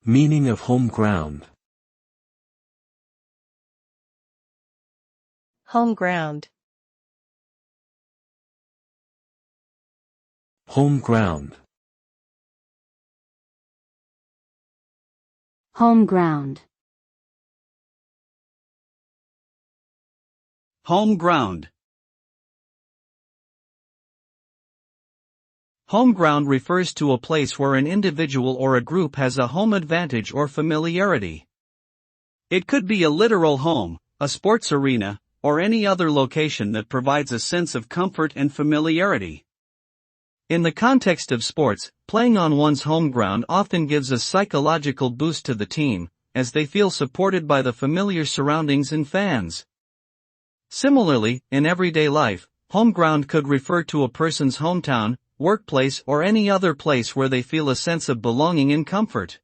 Meaning of home ground. Home ground. Home ground. Home ground. Home ground. Home ground refers to a place where an individual or a group has a home advantage or familiarity. It could be a literal home, a sports arena, or any other location that provides a sense of comfort and familiarity. In the context of sports, playing on one's home ground often gives a psychological boost to the team, as they feel supported by the familiar surroundings and fans. Similarly, in everyday life, home ground could refer to a person's hometown, workplace, or any other place where they feel a sense of belonging and comfort.